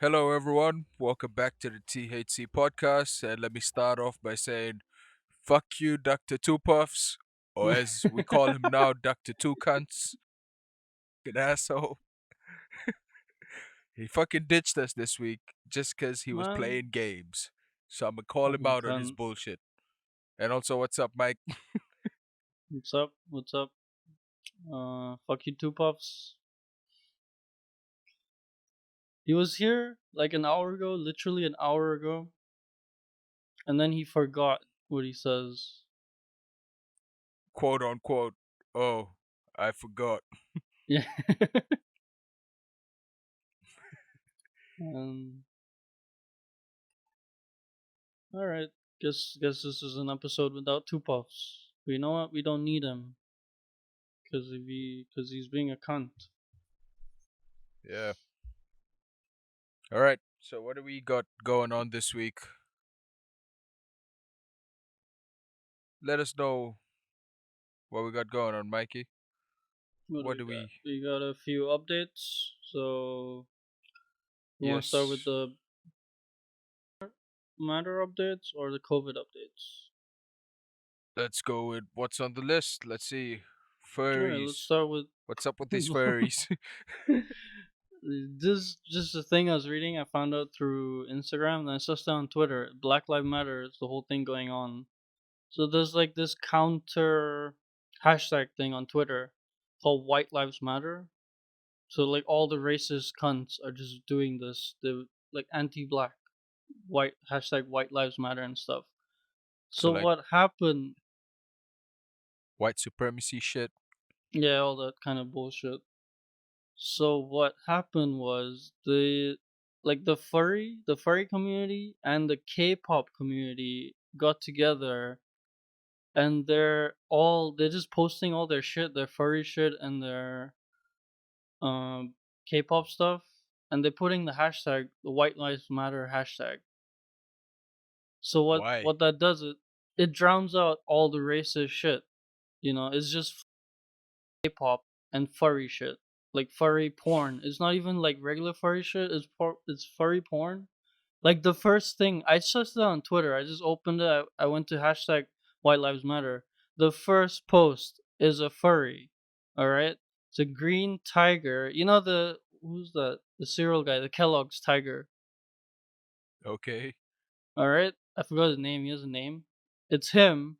Hello, everyone. Welcome back to the THC Podcast. And let me start off by saying, fuck you, Dr. Two Puffs, or as we call him now, Dr. Two Cunts. Good asshole. He fucking ditched us this week just because he was Man, playing games. So I'm going to call him fucking out on his cunt. bullshit. And also, what's up, Mike? What's up? What's up? Fuck you, two puffs. He was here like an hour ago, literally an hour ago, and then he forgot what he says. Quote unquote. Oh, I forgot. Yeah. um. All right. Guess this is an episode without two puffs. But you know what? We don't need him because he's being a cunt. Yeah. All right. So, what do we got going on this week? Let us know what we got going on, Mikey. What do What we do got? we. We got a few updates. So you want to start with Yes. the matter updates or the COVID updates? Let's go with what's on the list. Let's see. All right, let's Furries. start with What's up with these furries? this. Just a thing I was reading. I found out through Instagram, and I saw it on Twitter. Black Lives Matter is the whole thing going on. So there's like this counter hashtag thing on Twitter called White Lives Matter. So like all the racist cunts are just doing this. The like anti-black white hashtag White Lives Matter and stuff. So, So like, what happened? white supremacy shit. Yeah, all that kind of bullshit. So what happened was the furry community and the K-pop community got together, and they're just posting all their shit, their furry shit and their K-pop stuff, and they're putting the hashtag, the White Lives Matter hashtag. So what Why? what that does, it drowns out all the racist shit. It's just K-pop and furry shit, like furry porn. It's not even like regular furry shit. It's furry porn. Like the first thing I just saw on Twitter, I just opened it. I went to hashtag White Lives Matter. The first post is a furry. All right, it's a green tiger. You know the who's that? The cereal guy, the Kellogg's tiger. Okay. All right, I forgot his name. He has a name. It's him,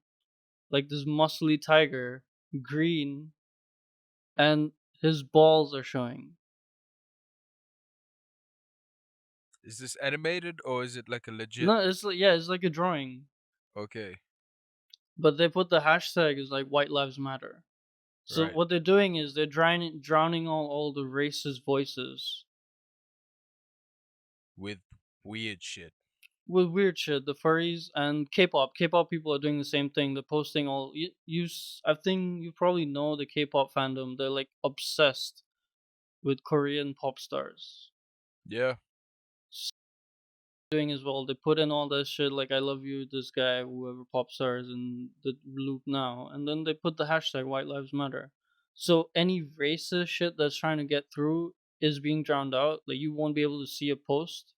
like this muscly tiger, green, and his balls are showing. Is this animated or is it like a legit? No, it's like a drawing, Okay. but they put the hashtag is like White Lives Matter. So Right. what they're doing is they're drowning all the racist voices With weird shit. with weird shit. The furries and K-pop. K-pop people are doing the same thing. They're posting all I think you probably know the K-pop fandom. They're like obsessed with Korean pop stars. Yeah. Doing as well. They put in all that shit like "I love you," this guy, whoever pop stars in the loop now, and then they put the hashtag White Lives Matter. So any racist shit that's trying to get through is being drowned out. Like you won't be able to see a post.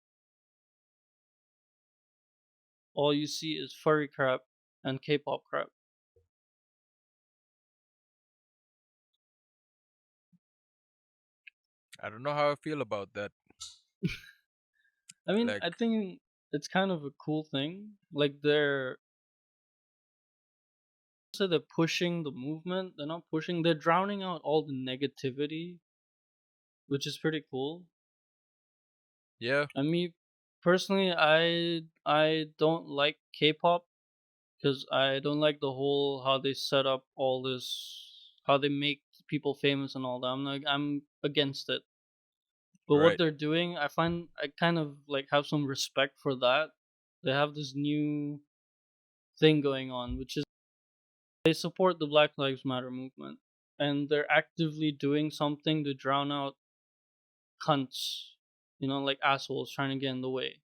All you see is furry crap and K-pop crap. I don't know how I feel about that. I mean, Like, I think it's kind of a cool thing. Like they're pushing the movement. They're not pushing. They're drowning out all the negativity, which is pretty cool. yeah. I mean, personally, I don't like K-pop because I don't like the whole how they set up all this, how they make people famous and all that. I'm against it. But what Right. they're doing, I find I kind of like have some respect for that. They have this new thing going on, which is they support the Black Lives Matter movement, and they're actively doing something to drown out cunts, like assholes trying to get in the way.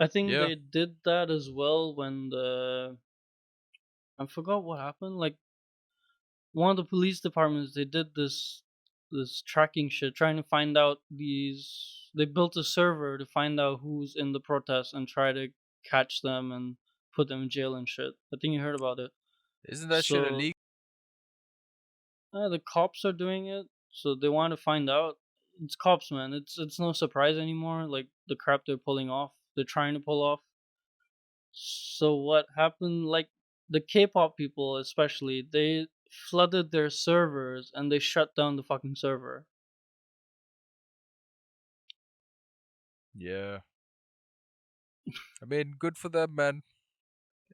I think Yeah. they did that as well when the I forgot what happened. Like one of the police departments, they did this tracking shit, trying to find out these. They built a server to find out who's in the protest and try to catch them and put them in jail and shit. I think you heard about it. Isn't that shit So illegal? the cops are doing it, so they want to find out. It's cops, man. It's no surprise anymore. Like the crap they're pulling off, they're trying to pull off. So what happened? Like the K-pop people, especially, they flooded their servers and they shut down the fucking server. Yeah. I mean, good for them, man.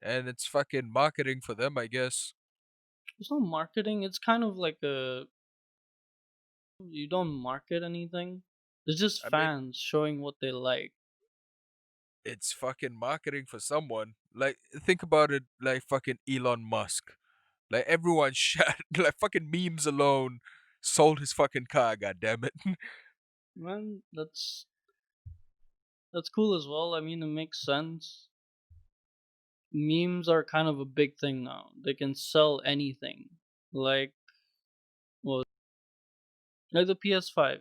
And it's fucking marketing for them, I guess. It's not marketing. It's kind of like a you don't market anything. It's just I mean, fans showing what they like. it's fucking marketing for someone. Like, think about it like fucking Elon Musk. Like, everyone shot, like, fucking memes alone sold his fucking car, God damn it. Man, that's cool as well. I mean, it makes sense. Memes are kind of a big thing now. They can sell anything. Like, well, like the PS5.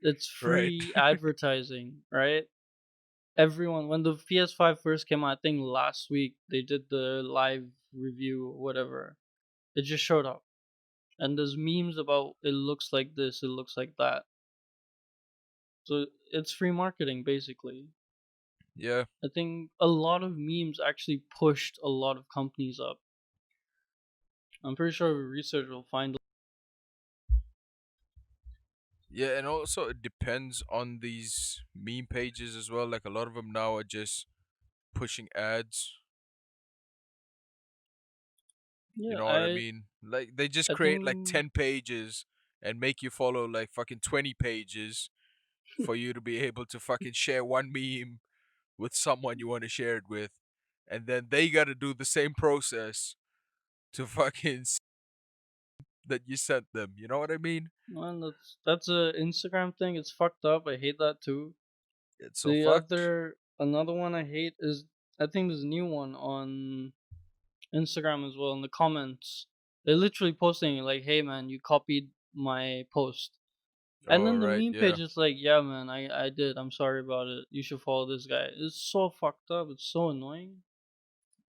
It's Right. free advertising, right? Everyone, when the PS5 first came out, I think last week they did the live review or whatever. It just showed up. And there's memes about it looks like this, it looks like that. So it's free marketing basically. Yeah. I think a lot of memes actually pushed a lot of companies up. I'm pretty sure research will find. Yeah, and also it depends on these meme pages as well. Like, a lot of them now are just pushing ads. You Yeah, know what I mean? Like, they just I create like think 10 pages and make you follow like fucking 20 pages for you to be able to fucking share one meme with someone you want to share it with. And then they got to do the same process to fucking that you sent them. You know what I mean? man, that's a Instagram thing. It's fucked up. I hate that too. It's so The fucked. other another one I hate is I think there's a new one on Instagram as well in the comments. They're literally posting like, "Hey man, you copied my post." And Oh, then the right. meme Yeah. page is like, "Yeah man, I did. I'm sorry about it. You should follow this guy." It's so fucked up. It's so annoying.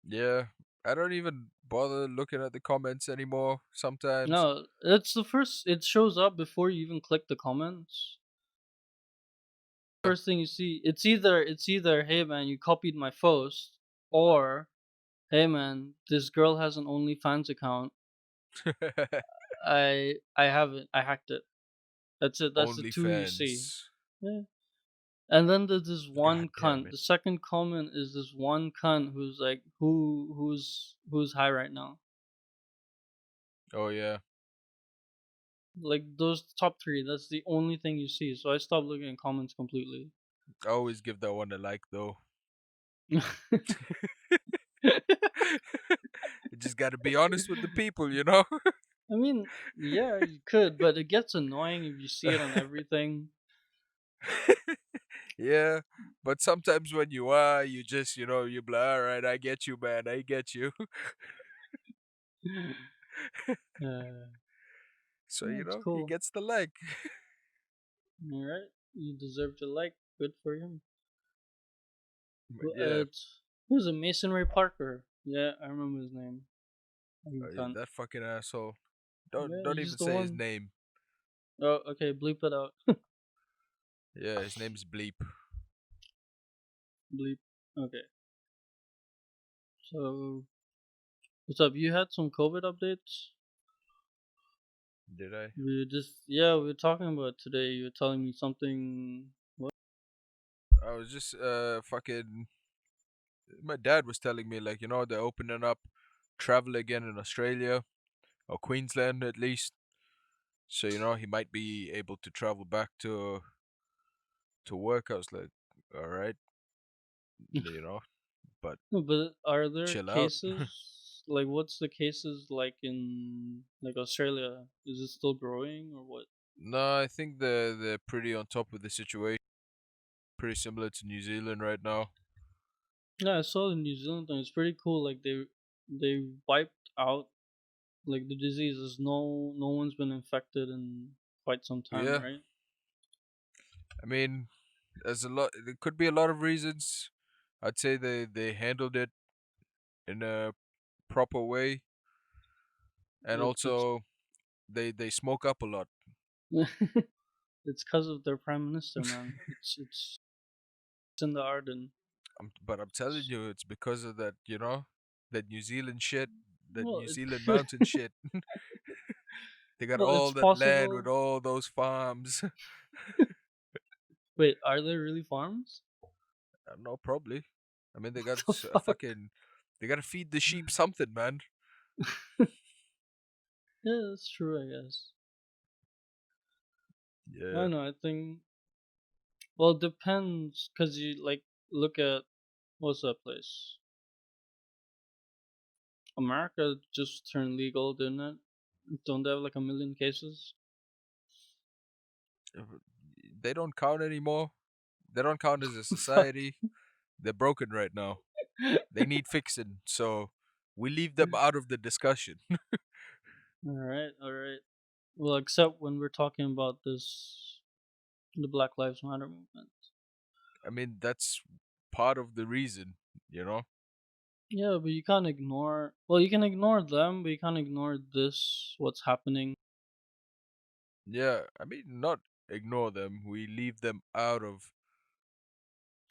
Yeah. I don't even bother looking at the comments anymore sometimes. No, it's the first it shows up before you even click the comments. First thing you see, it's either, "Hey man, you copied my post," or "Hey man, this girl has an OnlyFans account. I have it. I hacked it." That's it. That's the two you see. OnlyFans. Yeah. And then there's this one God damn cunt. it. The second comment is this one cunt who's like, who's high right now. Oh, yeah. Like those top three. That's the only thing you see. So I stopped looking at comments completely. I always give that one a like, though. You just got to be honest with the people, you know? I mean, yeah, you could, but it gets annoying if you see it on everything. Yeah. But sometimes when you are, you just, you be like, all right, I get you, man. I get you. uh, So, yeah, it's he cool. gets the like. All right, you deserve to like. Good for him. But yeah, Who's a Mason Ray Parker? Yeah, I remember his name. You yeah, can't. that fucking asshole. Don't Yeah, don't he's even the say his one. name. Oh, okay, bleep it out. Yeah, his name's Bleep. Bleep. Okay. So, what's up? You had some COVID updates? Did I? We were talking about it today. You were telling me something. What? I was just fucking. My dad was telling me, like, they're opening up travel again in Australia or Queensland at least. So, he might be able to travel back to work. I was like, all right, you know, but No, but are there chill out. cases? Like, what's the cases like in like Australia? Is it still growing or what? No, I think they're pretty on top of the situation. pretty similar to New Zealand right now. Yeah, I saw the New Zealand thing. It's pretty cool. Like they wiped out like the diseases. No one's been infected in quite some time, Yeah, right? I mean, there's a lot. There could be a lot of reasons. I'd say they handled it in a proper way, and It's also they smoke up a lot. it's because of their prime minister, man. It's in the Arden. But I'm telling you, it's because of that. That New Zealand shit, that Well, New Zealand mountain shit. They got well, it's all that land with possible. all those farms. Wait, are there really farms? I don't know, probably. I mean, they got The a fuck? fucking. They gotta feed the sheep something, man. Yeah, that's true. I guess. I Yeah. don't know. I think. Well, it depends, cause you like look at what's that place? America just turned legal, didn't it? Don't they have like a million cases? Uh, They don't count anymore. They don't count as a Fuck. society. They're broken right now. They need fixing. So we leave them out of the discussion. All right, all right. Well, except when we're talking about this, the Black Lives Matter movement. I mean, that's part of the reason, you know? Yeah, but you can't ignore. Well, you can ignore them, but you can't ignore this. What's happening? Yeah, I mean, not ignore them. We leave them out of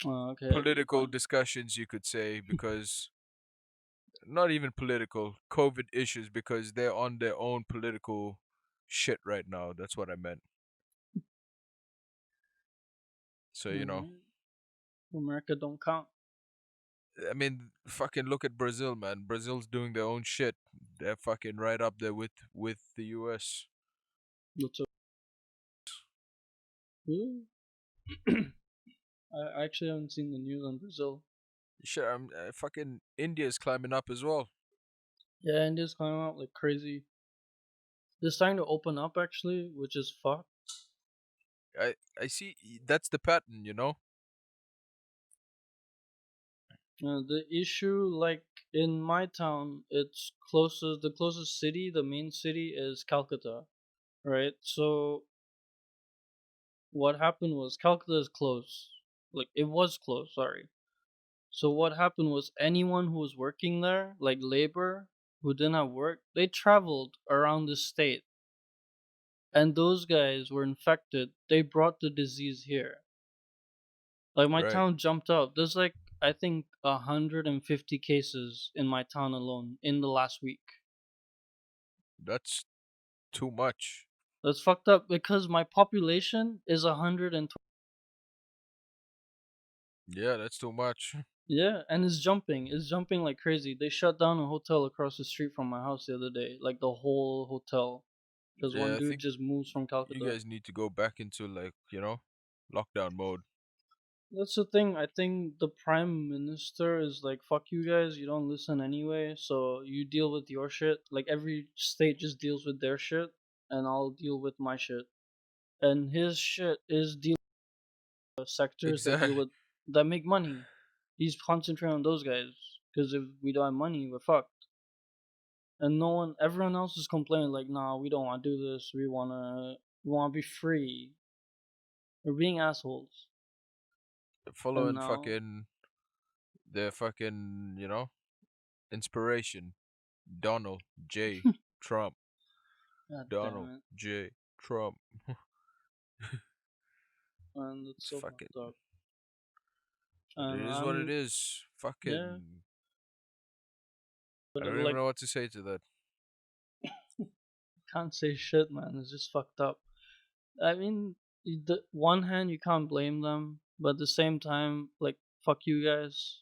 Okay, good political point. discussions, you could say, because not even political, COVID issues, because they're on their own political shit right now. That's what I meant. So, All right, America don't count. I mean, fucking look at Brazil, man. Brazil's doing their own shit. They're fucking right up there with the US. What's up? Really? I actually haven't seen the news on Brazil. Sure, fucking India's climbing up as well. Yeah, India's coming out like crazy. They're starting to open up actually, which is fucked. I see. That's the pattern, you know. The issue, like in my town, the closest city, the main city is Calcutta, right? So what happened was Calcutta is closed. Like it was closed, sorry. So what happened was anyone who was working there, like labor, who didn't have work, they traveled around the state. And those guys were infected. They brought the disease here. Like my Right. town jumped up. There's like I think 150 cases in my town alone in the last week. That's too much. That's fucked up because my population is 120. Yeah, that's too much. Yeah, and it's jumping. It's jumping like crazy. They shut down a hotel across the street from my house the other day, like the whole hotel, because one Yeah, I dude think just moves from you Calcutta. guys need to go back into like lockdown mode. That's the thing. I think the prime minister is like, fuck you guys. You don't listen anyway. So you deal with your shit. Like every state just deals with their shit, and I'll deal with my shit. And his shit is deal with sectors that deal Exactly. with that make money. He's concentrating on those guys because if we don't have money, we're fucked. And no one, everyone else is complaining like, nah, we don't want to do this. We want to be free. We're being assholes. And Following now, fucking their fucking inspiration. Donald J. Trump. god Donald damn it, J. Trump. and it's It's so fucking. fucked up. It And is what it is. yeah, Fucking. I but don't even like, know what to say to that. can't say shit, man. It's just fucked up. I mean, the one hand you can't blame them, but at the same time, like, fuck you guys,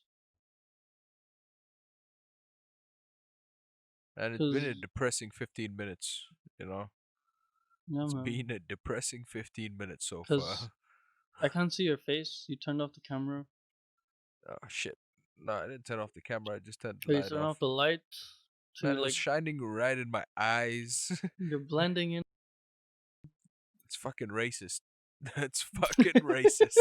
And it's been a cause depressing 15 minutes. You know, yeah, it's man, been a depressing 15 minutes so cause far. I can't see your face. You turned off the camera. Oh shit. No, I didn't turn off the camera. I just turned the Or you light turn off. off the light Man, to it was like shining right in my eyes. you're blending in. It's fucking racist. That's fucking racist.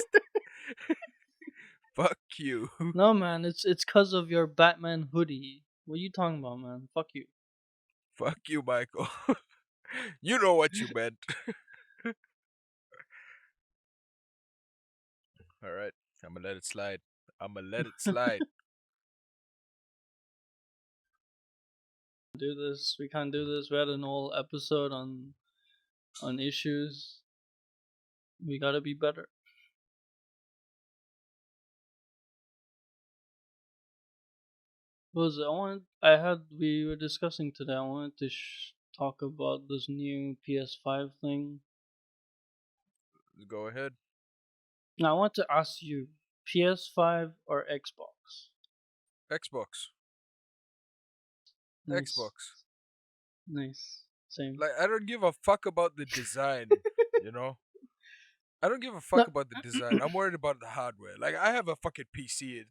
Fuck you. No, man, it's cause of your Batman hoodie. What are you talking about, man? Fuck you. Fuck you, Michael. You know what you meant. All right. I'm gonna let it slide. I'm gonna let it slide. Do this. We can't do this. We had an whole episode on issues. We gotta be better. What was it? We were discussing today. I wanted to talk about this new PS5 thing. Go ahead. Now I want to ask you, PS5 or Xbox? Xbox. Nice, Xbox. nice, same. Like, I don't give a fuck about the design, you know? I don't give a No, fuck about the design. I'm worried about the hardware. Like, I have a fucking PC.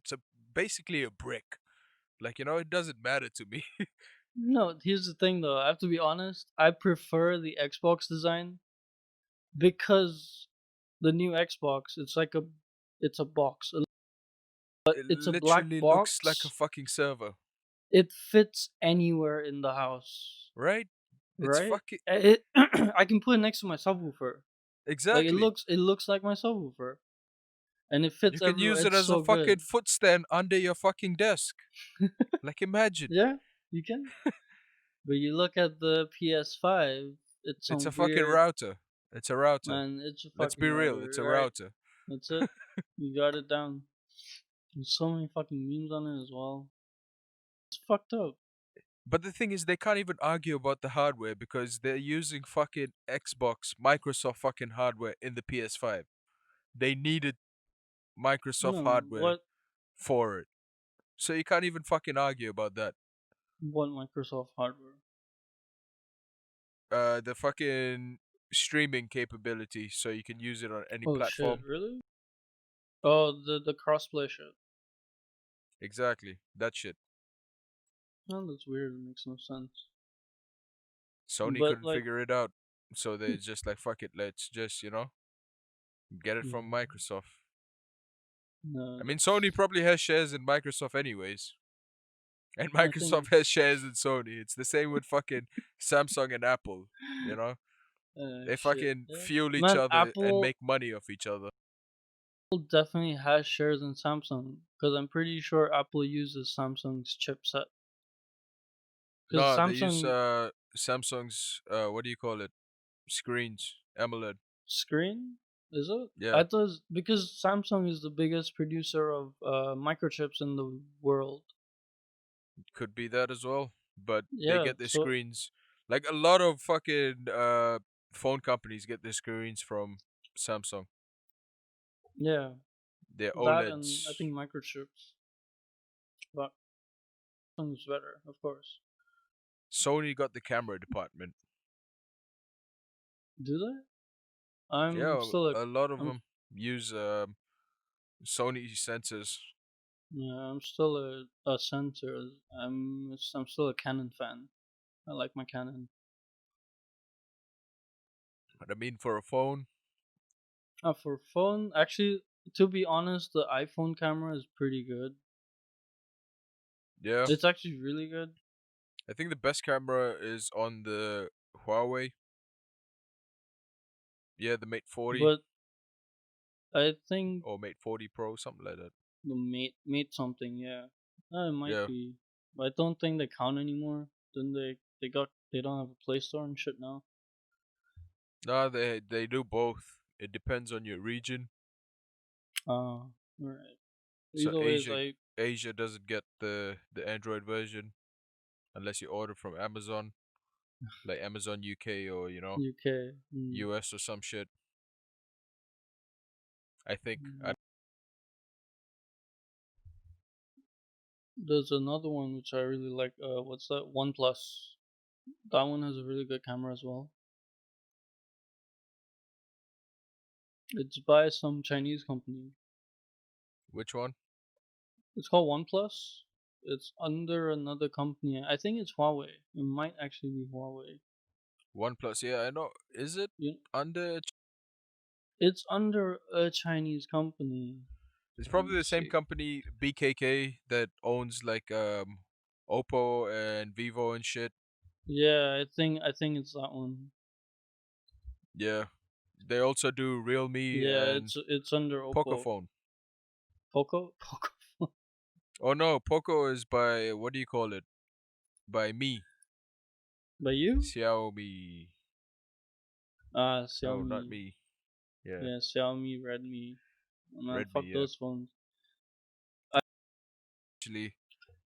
Basically a brick. Like, it doesn't matter to me. no. Here's the thing, though. I have to be honest. I prefer the Xbox design because the new Xbox, it's a box, but It it's a black literally looks like a box. fucking server, It fits anywhere in the house, right? It's right? fucking I can put it next to my subwoofer. Like exactly. it looks like my subwoofer, and it You fits can everywhere. use it It's as a so fucking good. footstand under your fucking desk. Like, imagine. Yeah, you can. But you look at the PS5, it's It's a some fucking weird router. It's a router. man. It's a Let's fucking be real. It's router, a right? router. That's it. You got it down. There's so many fucking memes on it as well. It's fucked up. But the thing is, they can't even argue about the hardware because they're using fucking Xbox, Microsoft fucking hardware in the PS5. They needed Microsoft No, hardware for it. So you can't even fucking argue about that. what Microsoft hardware? The fucking streaming capability so you can use it on any Oh shit, platform. really? Oh, the crossplay shit. Exactly. That shit. No, that's weird. It makes no sense. Sony But couldn't like, figure it out. So they just like, fuck it, let's just, get it from yeah, Microsoft. no, I mean, Sony that's. probably has shares in Microsoft anyways. And I think. Microsoft has shares in Sony. It's the same with fucking Samsung and Apple, you know? They Shit. fucking Yeah. fuel each Man, other and Apple make money off each other. definitely has shares in Samsung because I'm pretty sure Apple uses Samsung's chipset. Because No, they use Samsung Samsung's what do you call it? Screens, AMOLED. screen is it? Yeah, I thought because Samsung is the biggest producer of microchips in the world. could be that as well. But they Yeah. get their So screens like a lot of fucking phone companies get their screens from Samsung. yeah, Their that and I OLEDs. think microchips, but Samsung's better, of course. Sony got the camera department. Do they? I'm Yeah, still a a lot of I'm them use Sony sensors. yeah, I'm still a sensor. I'm still a Canon fan. I like my Canon. But I mean, for a phone, For phone, actually, to be honest, the iPhone camera is pretty good. yeah, It's actually really good. I think the best camera is on the Huawei. Yeah, the Mate 40 But I think or Mate 40 Pro, something like that. the Mate something, yeah. It might Yeah, be. But I don't think they count anymore. Then they don't have a Play Store and shit now. no, they do both. It depends on your region. Alright. So Either ways, Asia doesn't get the Android version unless you order from Amazon, like Amazon UK or UK. US or some shit. I think. Mm. There's another one which I really like. What's that? OnePlus. That one has a really good camera as well. It's by some Chinese company. Which one? It's called OnePlus. It's under another company. I think it's Huawei. It might actually be Huawei. OnePlus. Yeah, I know. Is it You, under? It's under a Chinese company. It's Let probably me the same see. company BKK that owns like Oppo and Vivo and shit. Yeah, I think it's that one. Yeah. They also do Realme Yeah, and it's under Oppo. Pocophone. Poco? Poco. Oh no, Poco is by what do you call it? By me. By you? Xiaomi. No, not Xiaomi. me. Yeah. Yeah, Xiaomi, Redmi. Oh, man, fuck Redmi, yeah. those phones. Actually,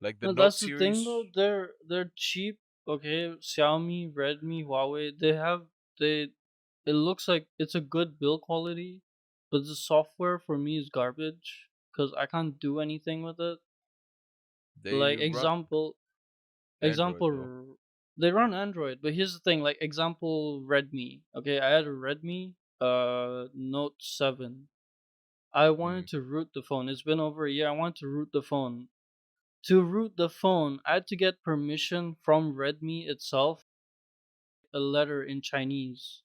like the No, Note that's the thing series, though. They're cheap. Okay, Xiaomi, Redmi, Huawei. They. It looks like it's a good build quality, but the software for me is garbage because I can't do anything with it. they Like run Android though. they run Android, but here's the thing. Like example, Redmi. Okay, I had a Redmi Note 7. I wanted Mm. to root the phone. It's been over a year. I wanted to root the phone. To root the phone, I had to get permission from Redmi itself, a letter in Chinese.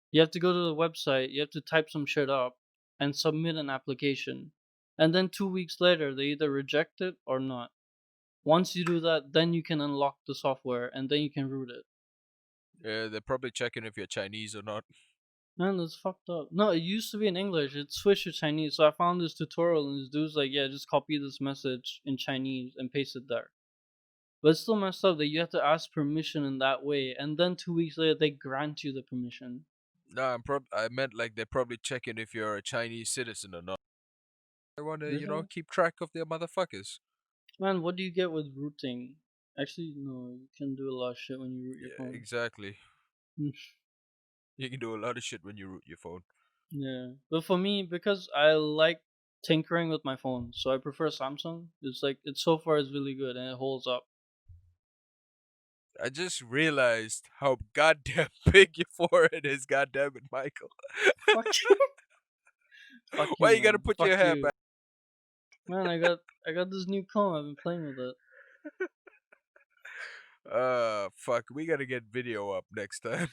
You have to go to the website, you have to type some shit up, and submit an application. And then 2 weeks later, they either reject it or not. Once you do that, then you can unlock the software and then you can root it. Yeah, they're probably checking if you're Chinese or not. Man, that's fucked up. No, it used to be in English. It switched to Chinese. So I found this tutorial and this dude's like, yeah, just copy this message in Chinese and paste it there. But it's still messed up that you have to ask permission in that way, and then 2 weeks later they grant you the permission. No, I meant like they're probably checking if you're a Chinese citizen or not. They want to, Really? keep track of their motherfuckers. Man, what do you get with rooting? Actually, no, you can do a lot of shit when you root your Yeah, phone. exactly. You can do a lot of shit when you root your phone. Yeah, but for me, because I like tinkering with my phone, so I prefer Samsung. It's like it so far is really good and it holds up. I just realized how goddamn big your forehead is, goddamn it, Michael. Fuck you, fuck Why you, you gotta man. put Fuck your hair you, back? man. I got this new comb. I've been playing with it. Fuck, we gotta get video up next time.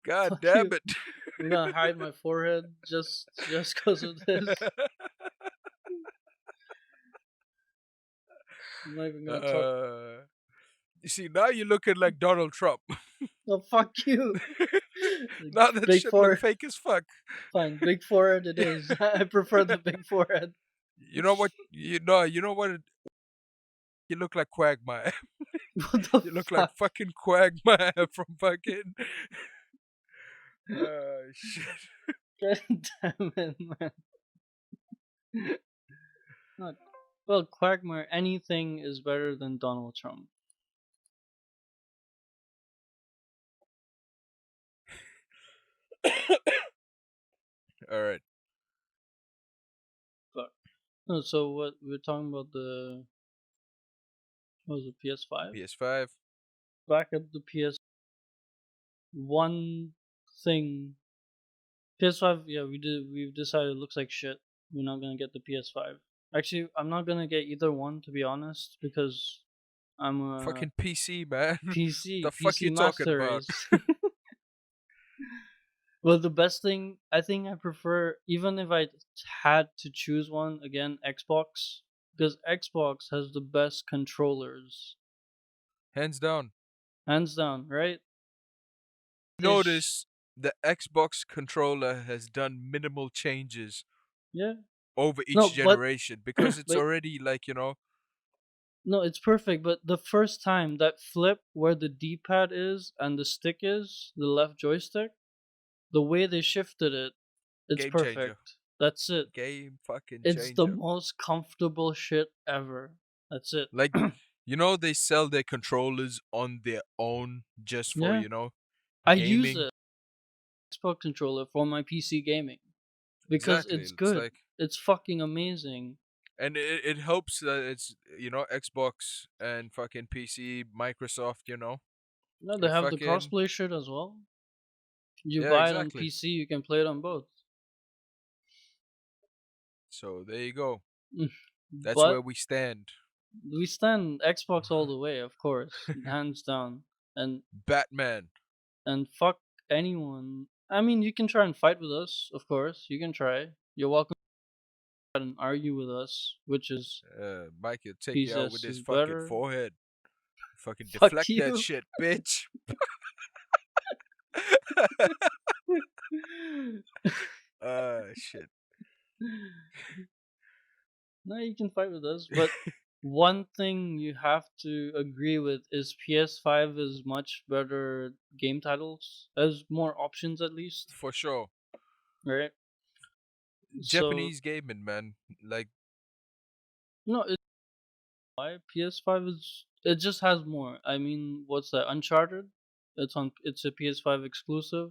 God Fuck damn you. it. I'm gonna hide my forehead just because of this. I'm not even gonna talk. uh, you see, now you're looking like Donald Trump. Oh, fuck you. Like, Now that big shit look forehead. fake as fuck. Fine, big forehead it is. I prefer the big forehead. You know what? You know what? You look like Quagmire. What the You look like fuck? fucking Quagmire from fucking. Shit. God damn it, man. Not, well, Quagmire, anything is better than Donald Trump. All right. But no, so what we're talking about what was it, PS5? PS5. Back at the PS one thing. PS5, yeah, we've decided it looks like shit. We're not gonna get the PS5. Actually, I'm not gonna get either one to be honest because I'm a Fucking PC, man. PC The fuck PC you talking master about? race. Well, the best thing I think I prefer, even if I had to choose one again, Xbox, because Xbox has the best controllers, Hands down. hands down. Right? Ish. Notice the Xbox controller has done minimal changes Yeah. over No, each but generation because it's but already like, no, it's perfect. But the first time that flip where the D-pad is and the stick is the left joystick, the way they shifted it, it's game changer. perfect. That's it. Game fucking It's the changer. most comfortable shit ever. That's it. Like, they sell their controllers on their own just for, Yeah. I use gaming. it Xbox controller for my PC gaming because Exactly. it's It's good. like, It's fucking amazing. and it helps that it's, Xbox and fucking PC, Microsoft, No, they it have the fucking, crossplay shit as well. You yeah, buy it on exactly. PC, you can play it on both. So there you go. Mm. That's where But we stand. we stand Xbox all the way, of course, hands down. And Batman. fuck anyone. I mean, you can try and fight with us, of course. You can try. You're welcome to and argue with us, which is Mike will take you out with PCS his is fucking better. forehead. Fucking Fuck deflect that you. shit, bitch. Shit. No, you can fight with us, but one thing you have to agree with is PS5 is much better game titles, has more options at least, For sure. right? So Japanese gaming, man. Like, no, it's why PS5 is it just has more. I mean, what's that? Uncharted? It's a PS5 exclusive.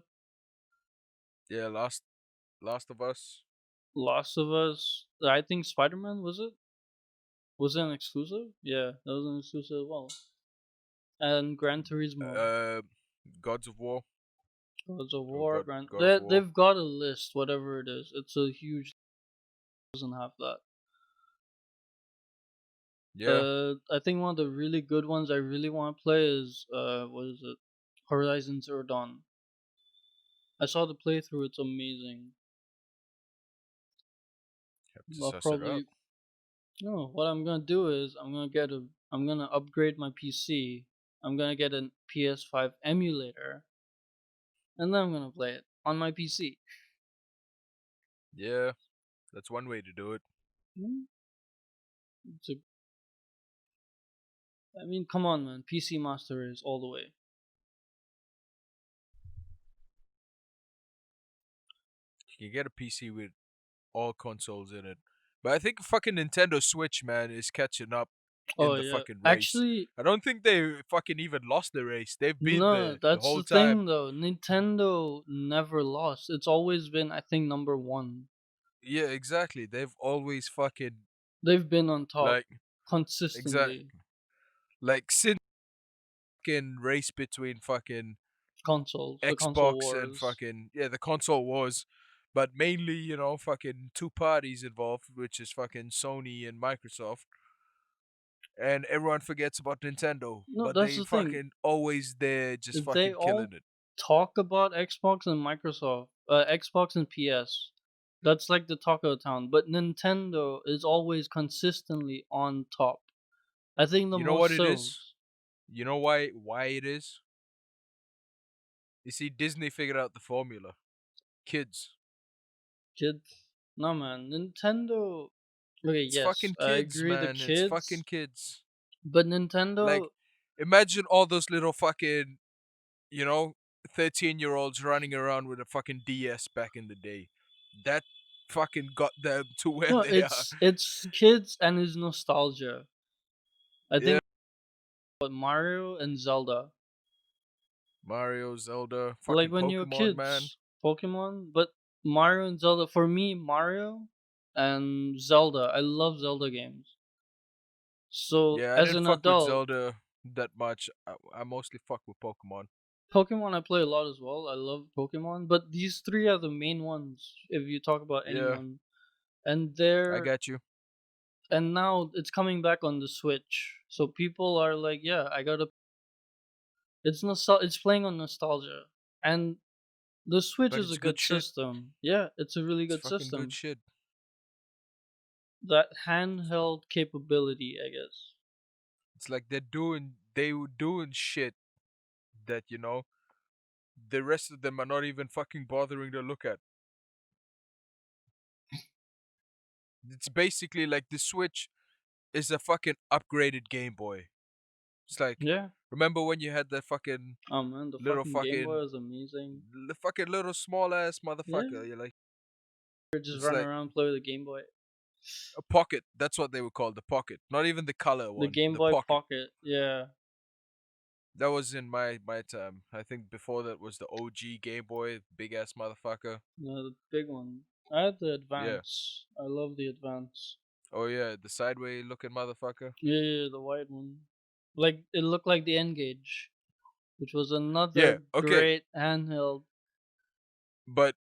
yeah, Last of Us. Last of Us, I think Spider-Man was it? Was it an exclusive? Yeah, that was an exclusive as well. And Gran Turismo. Uh, Gods of War. God of Or War, God of War. they've got a list, whatever it is. It's a huge doesn't have that. Yeah. I think one of the really good ones I really want to play is what is it? Horizon Zero Dawn. I saw the playthrough. It's amazing. Have to I'll suss it out. probably no. What I'm gonna do is I'm gonna upgrade my PC. I'm gonna get a PS5 emulator, and then I'm gonna play it on my PC. Yeah, that's one way to do it. Hmm, It's a, I mean, come on, man. PC Master Race all the way. You can get a PC with all consoles in it. But I think fucking Nintendo Switch, man, is catching up Oh in the yeah, fucking race. actually, I don't think they fucking even lost the race. They've been no, there the that's whole the time. thing though. Nintendo never lost. It's always been, I think, number one. Yeah, exactly. They've always fucking They've been on top like exact consistently. like since fucking race between fucking Consoles, the console Xbox and wars. fucking yeah, the console wars, but mainly, fucking two parties involved, which is fucking Sony and Microsoft. And everyone forgets about Nintendo, No, but that's they the thing. fucking always there, just They fucking all killing it. talk about Xbox and Microsoft, Xbox and PS. That's like the talk of the town. But Nintendo is always consistently on top. I think the You know most what it is? sales. You know why it is? You see, Disney figured out the formula. Kids. Kids. No man, Nintendo. Okay, It's yes, fucking I kids, agree. The man. It's fucking kids, kids. but Like, Nintendo. imagine all those little fucking, you know, 13-year-olds running around with a fucking DS back in the day. That fucking got them to where No, they are. it's kids and it's nostalgia. I Yeah. think what Mario and Zelda. Mario, Zelda, Like fucking when you were Pokemon, man. kids, Pokemon. But Mario and Zelda. For me, Mario and Zelda. I love Zelda games. So Yeah, I as didn't an fuck with adult, Zelda that much. I mostly fuck with Pokemon. Pokemon I play a lot as well. I love Pokemon, but these three are the main ones if you talk about Yeah, anyone. And I they're got you. and now it's coming back on the Switch. So people are like, yeah, I gotta. It's playing on nostalgia, and the Switch But is a it's good good shit. system. Yeah, it's a really It's good fucking good system. shit. That handheld capability, I guess. It's like they were doing shit that, the rest of them are not even fucking bothering to look at. It's basically like the Switch is a fucking upgraded Game Boy. It's like, Yeah. remember when you had that fucking Oh man, the little fucking Game fucking Boy is amazing. the fucking little small ass Yeah. motherfucker? You're like, Or just it's run like around play with the Game Boy. a pocket. That's what they would call the pocket. Not even the color The one. Game The Boy pocket. Pocket. Yeah. That was in my time. I think before that was the OG Game Boy, big ass motherfucker. The big one. I had the Yeah. Advance. I love the Advance. Oh yeah, the sideway looking motherfucker. Yeah, yeah, the white one. Like it looked like the N gauge, which was Yeah. another Okay. great handheld. But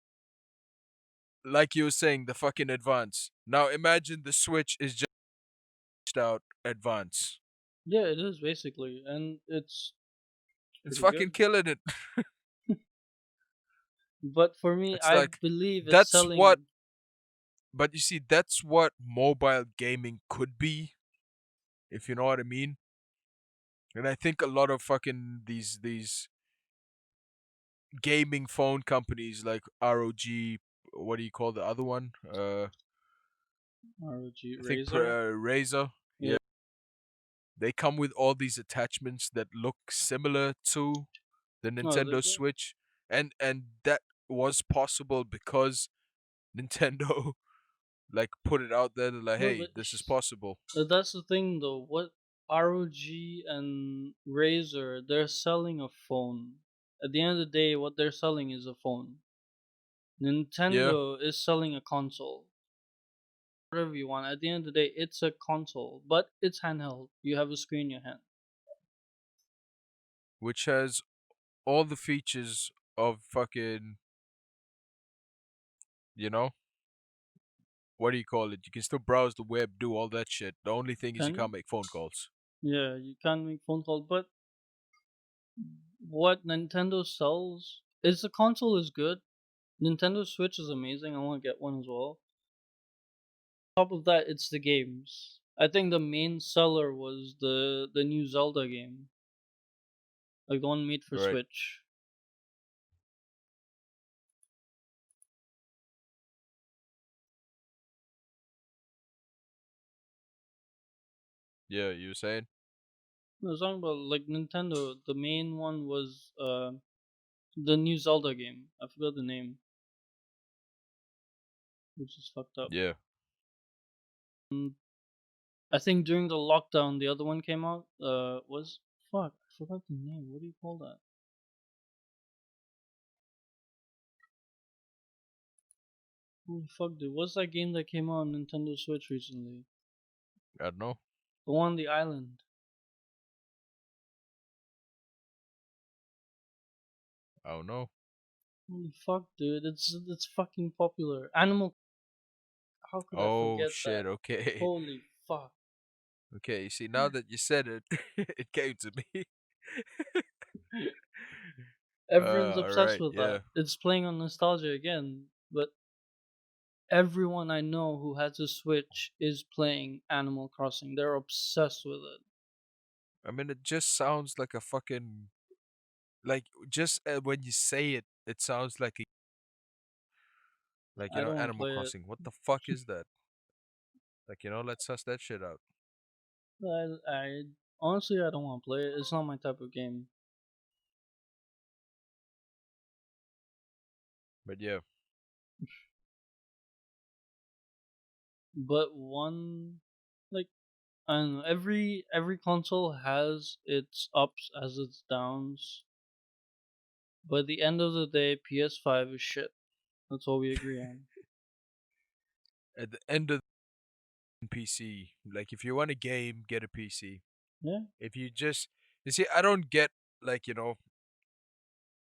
like you were saying, the fucking advance. Now imagine the Switch is just out advance. Yeah, it is basically, and it's It's pretty fucking good. killing it. But for me, It's I like believe it's that's what selling. but you see that's what mobile gaming could be, if you know what I mean. And I think a lot of fucking these gaming phone companies like ROG, what do you call the other one? ROG I think Razer. Razer. Yeah. Yeah, they come with all these attachments that look similar to the No, Nintendo Switch, and that was possible because Nintendo like put it out there that like, no, hey, but this is possible. that's the thing though. What ROG and Razer, they're selling a phone. At the end of the day, what they're selling is a phone. Yeah, Nintendo is selling a console. Whatever you want. At the end of the day, it's a console, but it's handheld. You have a screen in your hand. which has all the features of fucking, you know, what do you call it? You can still browse the web, do all that shit. The only thing is you Can can't you? make phone calls. Yeah, you can make phone calls, but what Nintendo sells is the console is good. Nintendo Switch is amazing. I want to get one as well. Top of that, it's the games. I think the main seller was the new Zelda game, like the one made for Right. Switch. Yeah, you were saying? I was talking about like Nintendo. The main one was the new Zelda game. I forgot the name, which is fucked up. Yeah. And I think during the lockdown, the other one came out. Was fuck. I forgot the name. What do you call that? Holy fuck, dude! What's that game that came out on Nintendo Switch recently? I don't know. The one on the island. I don't know. Holy fuck, dude! It's fucking popular. Animal. How could I Oh forget shit, that? okay. Holy fuck! Okay, you see now that you said it, it came to me. Everyone's obsessed Alright, with yeah. that. It's playing on nostalgia again, but everyone I know who has a Switch is playing Animal Crossing. They're obsessed with it. I mean it just sounds like a fucking like just when you say it, it sounds like a like I don't want to Animal play it. Crossing. What the fuck is that? Like let's suss that shit out. I honestly I don't want to play it. It's not my type of game. But yeah, But one like I don't know. Every console has its ups as its downs. But at the end of the day, PS5 is shit. That's all we agree on. at the end of the PC, like if you want a game, get a PC. Yeah. If you just you see, I don't get like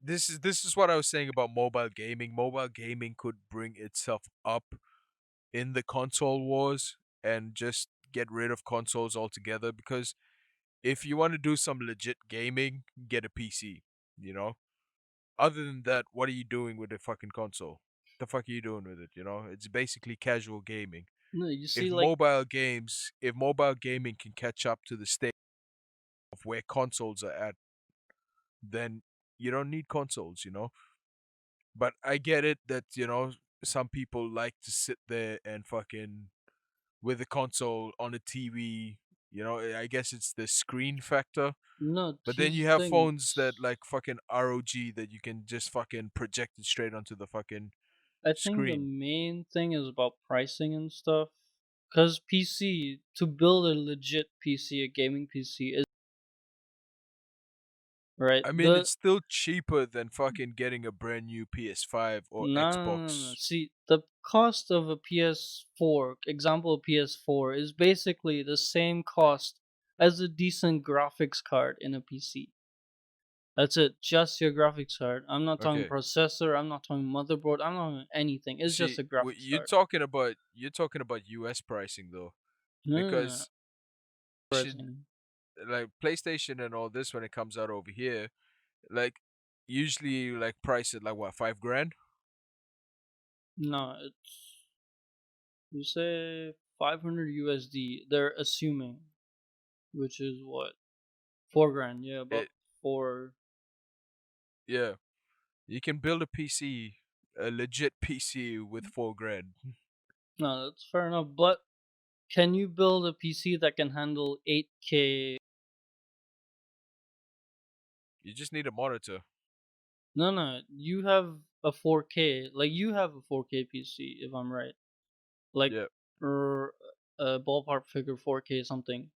this is what I was saying about mobile gaming. Mobile gaming could bring itself up in the console wars and just get rid of consoles altogether because if you want to do some legit gaming, get a PC, you know? Other than that, what are you doing with the fucking console? The fuck are you doing with it, you know? It's basically casual gaming. No, you If see, like, mobile games, if mobile gaming can catch up to the state of where consoles are at, then you don't need consoles, you know? But I get it that, some people like to sit there and fucking with the console on the TV, I guess it's the screen factor. no, But then here's you the have thing. phones that like fucking ROG that you can just fucking project it straight onto the fucking I think the screen. main thing is about pricing and stuff. Because PC, to build a legit PC, a gaming PC, is right. I mean, it's still cheaper than fucking getting a brand new PS5 or No. Xbox. See, the cost of a PS4, example PS4, is basically the same cost as a decent graphics card in a PC. That's it, just your graphics card. I'm not talking Okay. processor, I'm not talking motherboard, I'm not talking anything. It's just See, a graphics you're card. talking about US pricing though, No. because should Pricing. like PlayStation and all this when it comes out over here, like usually like price it like what 5 grand. No, it's you say 500 USD. They're assuming, which is what 4 grand. Yeah, about It four. yeah, you can build a PC, a legit PC with 4 grand. No, that's fair enough. But can you build a PC that can handle 8K? You just need a monitor. No, no, you have a 4K. Like you have a 4K PC, if I'm right. Like, Yeah, or a ballpark figure 4K something.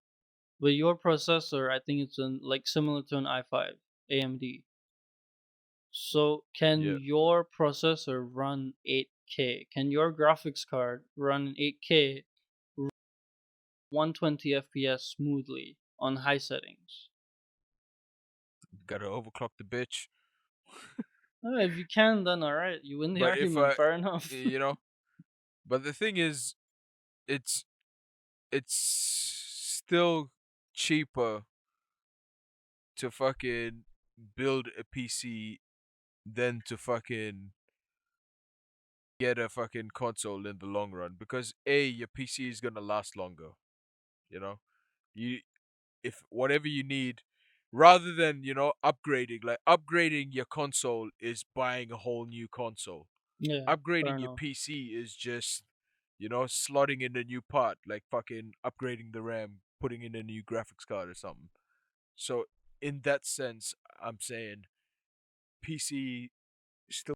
But your processor, I think it's like similar to an i5 AMD. So can yeah. your processor run 8K? Can your graphics card run 8K 120 FPS smoothly on high settings? Gotta overclock the bitch. If you can, then alright, you win the But if argument. Fair enough. you know, but the thing is, it's it's still cheaper to fucking build a PC than to fucking get a fucking console in the long run because your PC is gonna last longer. You know, you if whatever you need, rather than upgrading. Like upgrading your console is buying a whole new console. Yeah, fair Upgrading your enough. PC is just slotting in a new part, like fucking upgrading the RAM, putting in a new graphics card or something. So in that sense, I'm saying PC still.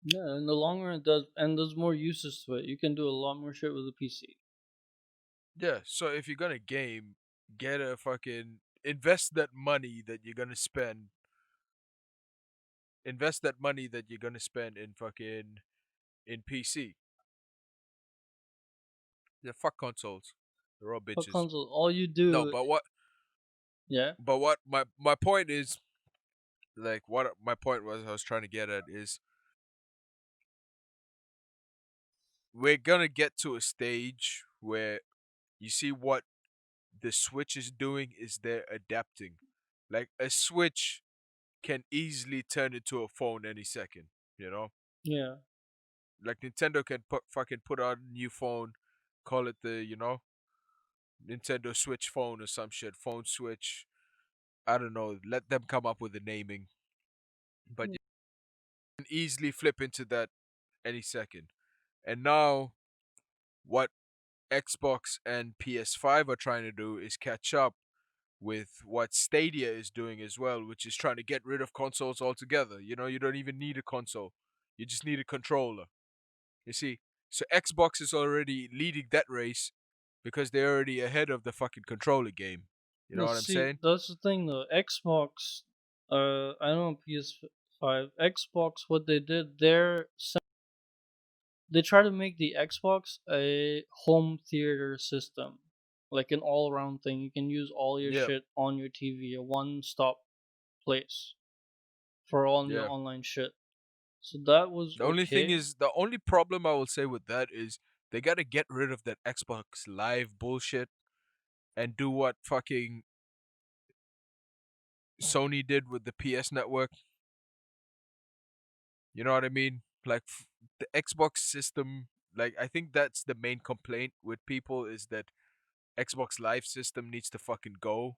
Yeah, in the long run it does, and there's more uses to it. You can do a lot more shit with a PC. Yeah, so if you're gonna game, get a fucking invest that money that you're gonna spend. Invest that money that you're gonna spend in fucking in PC. Yeah, fuck consoles. They're all For bitches. console, all you No, do, yeah, but what my point is, like what my point was I was trying to get at is we're gonna get to a stage where you see what the Switch is doing is they're adapting. Like a Switch can easily turn into a phone any second, you know? yeah, Like Nintendo can fucking put out a new phone, call it the, Nintendo Switch phone or some shit, phone Switch. I don't know, let them come up with the naming. But you can easily flip into that any second. And now what Xbox and PS5 are trying to do is catch up with what Stadia is doing as well, which is trying to get rid of consoles altogether. You don't even need a console. You just need a controller. You see? So Xbox is already leading that race because they're already ahead of the fucking controller game. You know no, what I'm see, saying? that's the thing though. Xbox, I know PS5, Xbox, what they did, they try to make the Xbox a home theater system, like an all-around thing. You can use all your Yeah, shit on your TV, a one-stop place for all your yeah. online shit. So that was okay. The only problem I will say with that is they gotta get rid of that Xbox Live bullshit and do what fucking Sony did with the PS Network. You know what I mean? Like the Xbox system, like I think that's the main complaint with people is that Xbox Live system needs to fucking go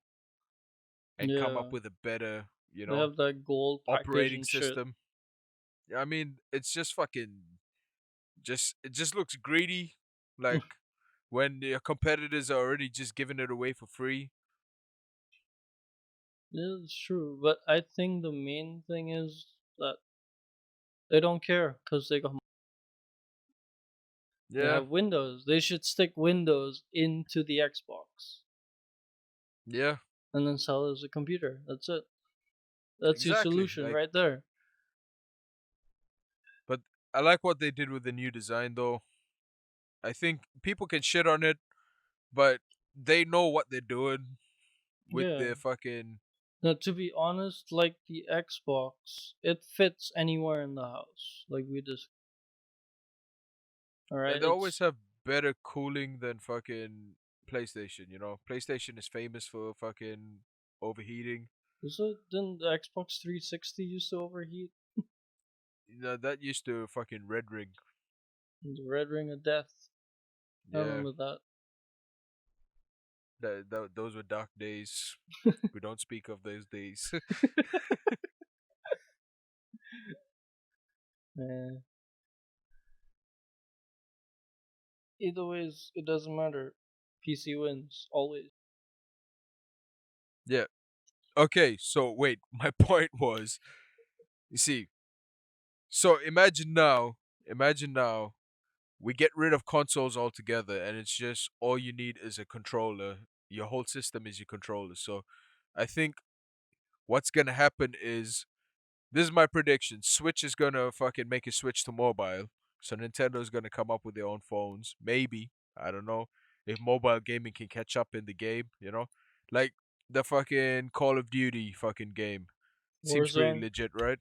and come up Yeah, with a better, they have that gold package operating and shit. system. I mean, it's just fucking just it just looks greedy like when your competitors are already just giving it away for free. Yeah, it's true, but I think the main thing is that they don't care because they Yeah, have Windows. They should stick Windows into the Xbox yeah, and then sell it as a computer. That's it. That's your exactly. solution Like right there. but I like what they did with the new design though. I think people can shit on it, but they know what they're doing with Yeah. their fucking. Now, to be honest, like the Xbox, it fits anywhere in the house. Like we just, all right. And they always It's have better cooling than fucking PlayStation. PlayStation is famous for fucking overheating. is it? Didn't the Xbox 360 used to overheat? that used to fucking red ring. The Red Ring of Death. I Yeah, remember that. those were dark days. We don't speak of those days. Yeah. Either ways, it doesn't matter. PC wins always. Yeah. Okay. So wait, my point was, you see, so imagine now, we get rid of consoles altogether, and it's just all you need is a controller. Your whole system is your controller. So, I think what's gonna happen is, this is my prediction. Switch is gonna fucking make a switch to mobile. So Nintendo's gonna come up with their own phones. Maybe. I don't know. If mobile gaming can catch up in the game. Like the fucking Call of Duty fucking game. Seems pretty Warzone. legit, right?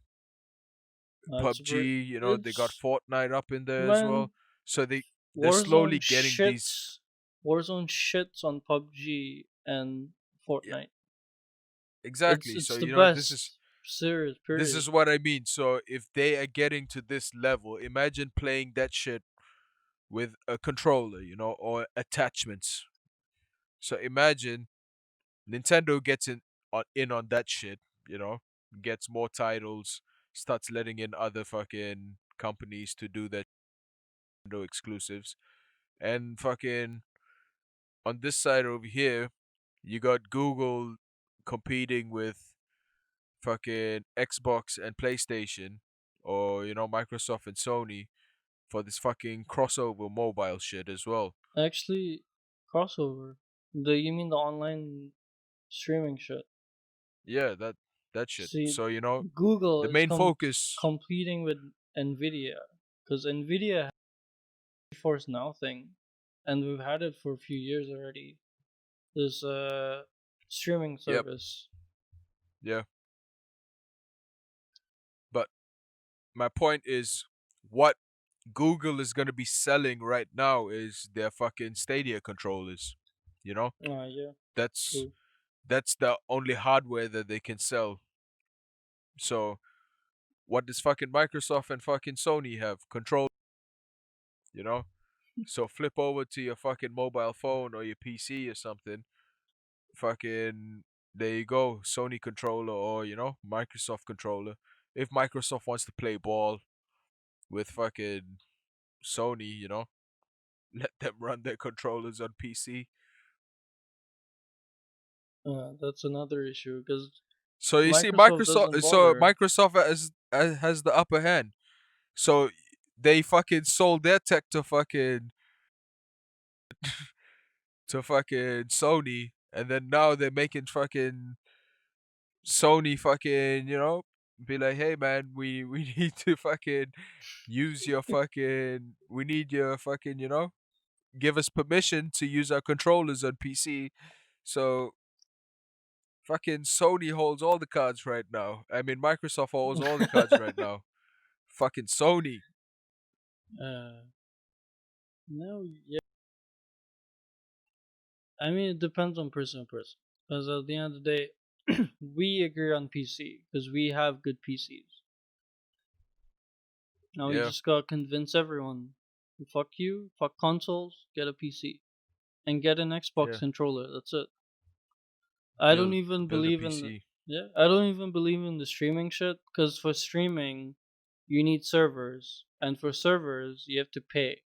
That's PUBG, they got it's Fortnite up in there as well. man. So they're slowly Warzone getting these. shits. Warzone shits on PUBG and Yeah, Fortnite. It's exactly. So it's the this is best. Serious. this Period. is what I mean. So if they are getting to this level, imagine playing that shit with a controller, or attachments. So imagine Nintendo gets in on that shit, gets more titles, starts letting in other fucking companies to do their Nintendo exclusives, and fucking on this side over here, you got Google competing with fucking Xbox and PlayStation, or Microsoft and Sony, for this fucking crossover mobile shit as well. Actually, crossover. You mean the online streaming shit? Yeah, that shit. See, So Google the is main focus. competing with Nvidia because Nvidia has the Force Now thing, and we've had it for a few years already. This streaming Yep. service. Yeah. But my point is, what Google is gonna be selling right now is their fucking Stadia controllers. You know, Yeah, that's true. that's the only hardware that they can sell. So what does fucking Microsoft and fucking Sony have? Control, you know? So flip over to your fucking mobile phone or your PC or something. Fucking there you go, Sony controller, or Microsoft controller. If Microsoft wants to play ball with fucking Sony, let them run their controllers on PC. That's another issue because So you see, Microsoft doesn't bother. Microsoft has the upper hand. So they fucking sold their tech to fucking Sony, and then now they're making fucking Sony fucking be like, hey man, we need to fucking use your fucking we need your fucking give us permission to use our controllers on PC. So fucking Sony holds all the cards right now. I mean, Microsoft holds all the cards right now. Fucking Sony. uh, no, yeah. I mean, it depends on person to person. Because at the end of the day, we agree on PC because we have good PCs. Now we Yeah, just gotta convince everyone. Fuck you, fuck consoles, get a PC. And get an Xbox yeah. controller. That's it. I don't Build even build a believe in PC. yeah, I don't even believe in the streaming shit because for streaming, you need servers, and for servers, you have to pay,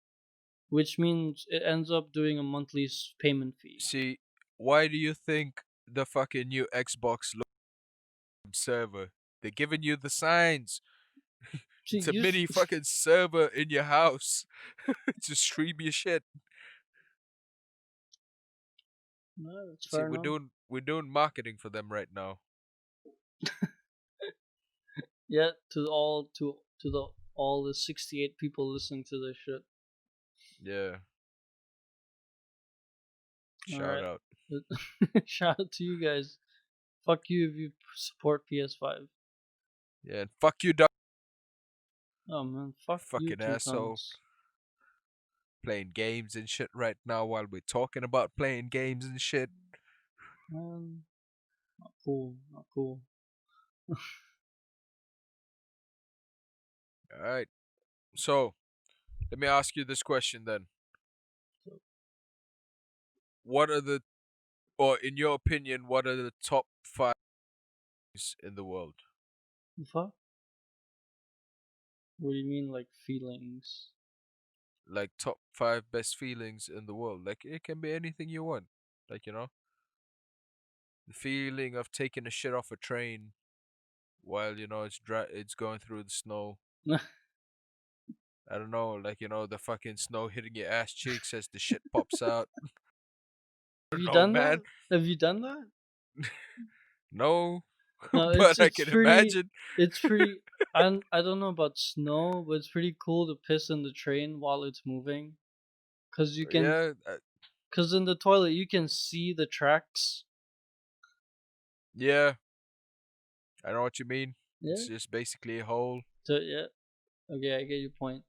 which means it ends up doing a monthly payment fee. See, why do you think the fucking new Xbox server? They're giving you the signs. See, It's a you, mini fucking server in your house to stream your shit. no, that's See, fair we're enough. doing we're doing marketing for them right now. Yeah, to the all the 68 people listening to this shit. Yeah, All shout right, out. shout out to you guys. Fuck you if you support PS5. Yeah, and fuck you, Doc. Oh man, fuck you Fucking two asshole. cunts. Playing games and shit right now while we're talking about playing games and shit. Man, not cool, not cool. All right. So let me ask you this question then. What are the, or in your opinion, what are the top five in the world? Fuck. What do you mean, like feelings? Like top five best feelings in the world. Like it can be anything you want. Like, the feeling of taking a shit off a train while, it's going through the snow. Have I don't know, like, the fucking snow hitting your ass cheeks as the shit pops out. I don't you know, done man. that? Have you done that? No, No, but I it's can pretty. imagine. It's pretty. I don't know about snow, but it's pretty cool to piss in the train while it's moving, cause you can. Yeah, Cause in the toilet you can see the tracks. yeah, I know what you mean. Yeah. It's just basically a hole. So yeah. Okay, I get your point.